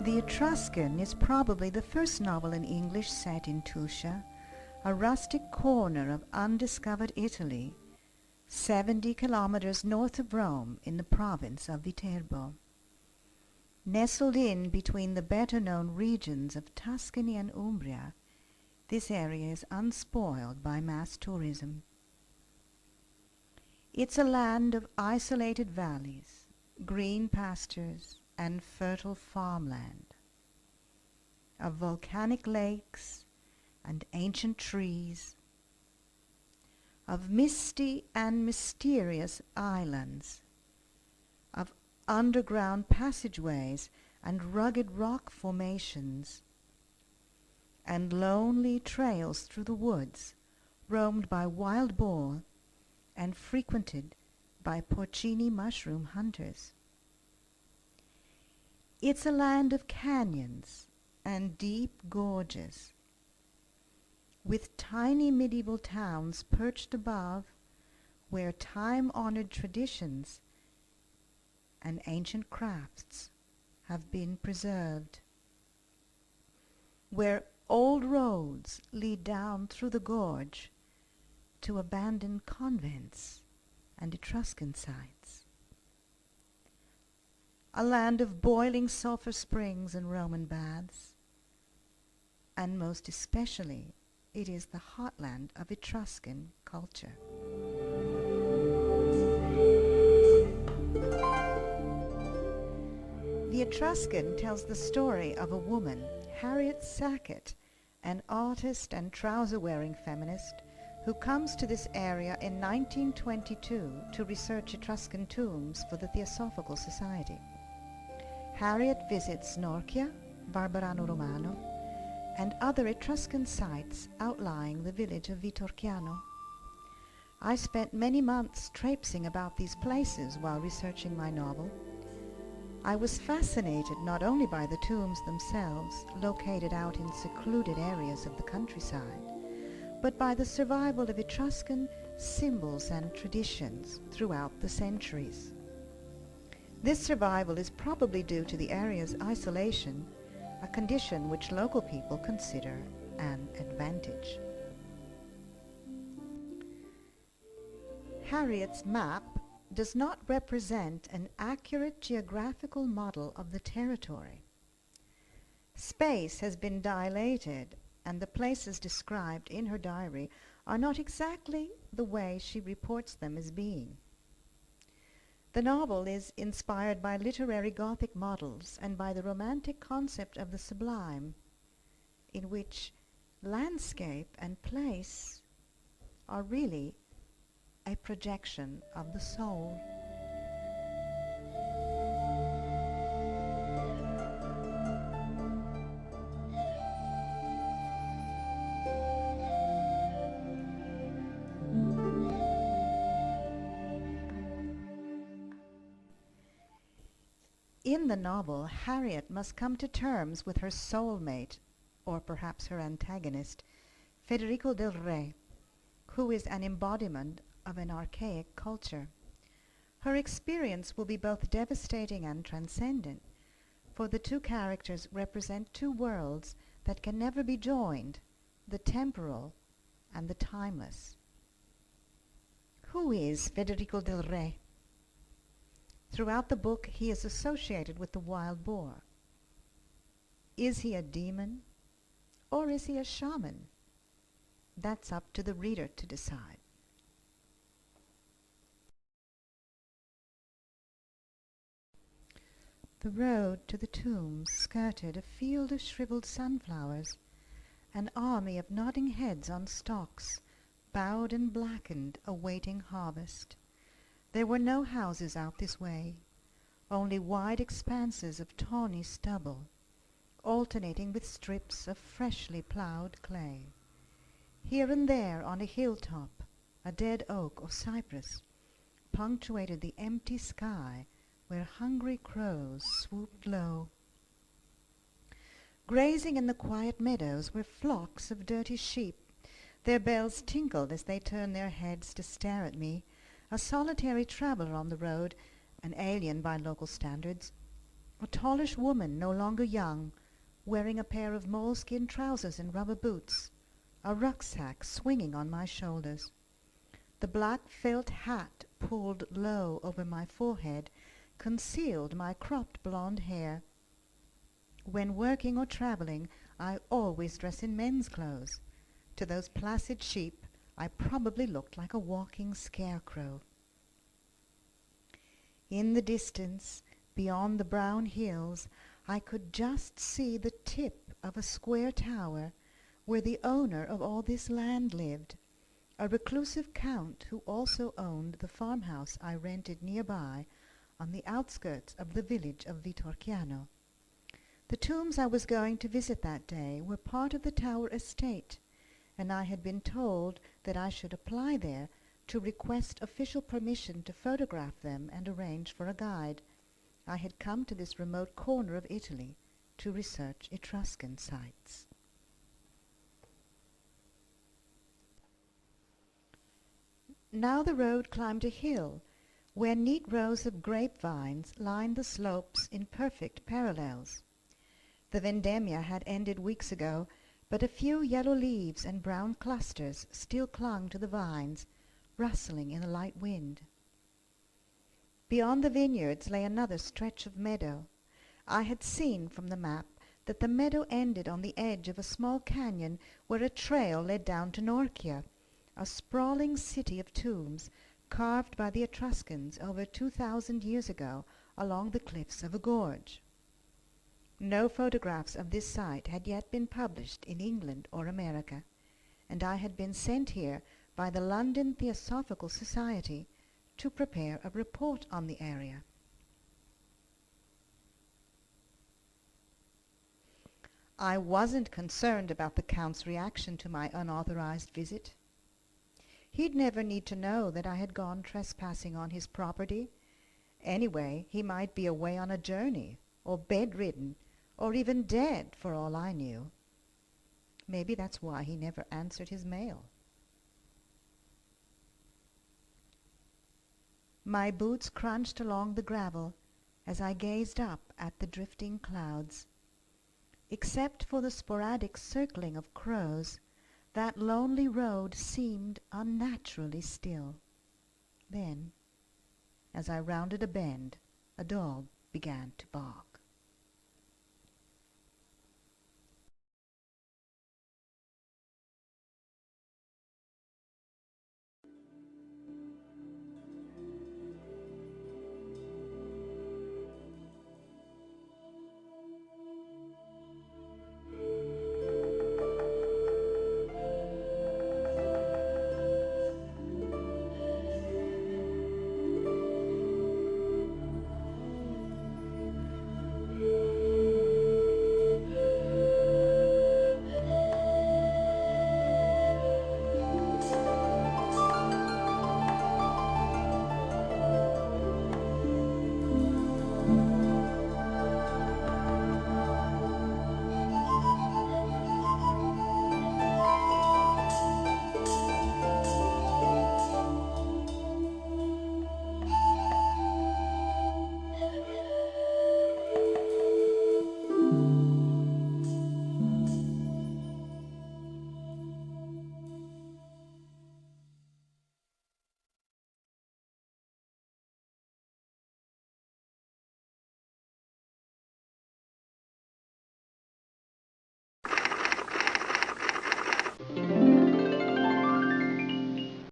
The Etruscan is probably the first novel in English set in Tuscia, a rustic corner of undiscovered Italy, 70 kilometers north of Rome in the province of Viterbo. Nestled in between the better-known regions of Tuscany and Umbria, this area is unspoiled by mass tourism. It's a land of isolated valleys, green pastures, and fertile farmland, of volcanic lakes and ancient trees, of misty and mysterious islands, of underground passageways and rugged rock formations, and lonely trails through the woods roamed by wild boar and frequented by porcini mushroom hunters. It's a land of canyons and deep gorges, with tiny medieval towns perched above, where time-honored traditions and ancient crafts have been preserved, where old roads lead down through the gorge to abandoned convents and Etruscan sites. A land of boiling sulfur springs and Roman baths, and most especially, it is the heartland of Etruscan culture. The Etruscan tells the story of a woman, Harriet Sackett, an artist and trouser-wearing feminist who comes to this area in 1922 to research Etruscan tombs for the Theosophical Society. Harriet visits Norcia, Barberano Romano, and other Etruscan sites outlying the village of Vitorchiano. I spent many months traipsing about these places while researching my novel. I was fascinated not only by the tombs themselves, located out in secluded areas of the countryside, but by the survival of Etruscan symbols and traditions throughout the centuries. This survival is probably due to the area's isolation, a condition which local people consider an advantage. Harriet's map does not represent an accurate geographical model of the territory. Space has been dilated, and the places described in her diary are not exactly the way she reports them as being. The novel is inspired by literary Gothic models and by the romantic concept of the sublime, in which landscape and place are really a projection of the soul. In the novel, Harriet must come to terms with her soulmate, or perhaps her antagonist, Federico del Re, who is an embodiment of an archaic culture. Her experience will be both devastating and transcendent, for the two characters represent two worlds that can never be joined, the temporal and the timeless. Who is Federico del Re? Throughout the book, he is associated with the wild boar. Is he a demon, or is he a shaman? That's up to the reader to decide. The road to the tombs skirted a field of shriveled sunflowers, an army of nodding heads on stalks, bowed and blackened, awaiting harvest. There were no houses out this way, only wide expanses of tawny stubble, alternating with strips of freshly ploughed clay. Here and there on a hilltop, a dead oak or cypress punctuated the empty sky where hungry crows swooped low. Grazing in the quiet meadows were flocks of dirty sheep. Their bells tinkled as they turned their heads to stare at me, a solitary traveler on the road, an alien by local standards. A tallish woman, no longer young, wearing a pair of moleskin trousers and rubber boots, a rucksack swinging on my shoulders. The black felt hat pulled low over my forehead concealed my cropped blonde hair. When working or traveling, I always dress in men's clothes. To those placid sheep, I probably looked like a walking scarecrow. In the distance, beyond the brown hills, I could just see the tip of a square tower where the owner of all this land lived, a reclusive count who also owned the farmhouse I rented nearby on the outskirts of the village of Vitorchiano. The tombs I was going to visit that day were part of the tower estate, and I had been told that I should apply there to request official permission to photograph them and arrange for a guide. I had come to this remote corner of Italy to research Etruscan sites. Now the road climbed a hill where neat rows of grapevines lined the slopes in perfect parallels. The vendemmia had ended weeks ago, but a few yellow leaves and brown clusters still clung to the vines, rustling in the light wind. Beyond the vineyards lay another stretch of meadow. I had seen from the map that the meadow ended on the edge of a small canyon where a trail led down to Norcia, a sprawling city of tombs carved by the Etruscans over 2,000 years ago along the cliffs of a gorge. No photographs of this site had yet been published in England or America, and I had been sent here by the London Theosophical Society to prepare a report on the area. I wasn't concerned about the Count's reaction to my unauthorized visit. He'd never need to know that I had gone trespassing on his property. Anyway, he might be away on a journey, or bedridden, or even dead, for all I knew. Maybe that's why he never answered his mail. My boots crunched along the gravel as I gazed up at the drifting clouds. Except for the sporadic circling of crows, that lonely road seemed unnaturally still. Then, as I rounded a bend, a dog began to bark.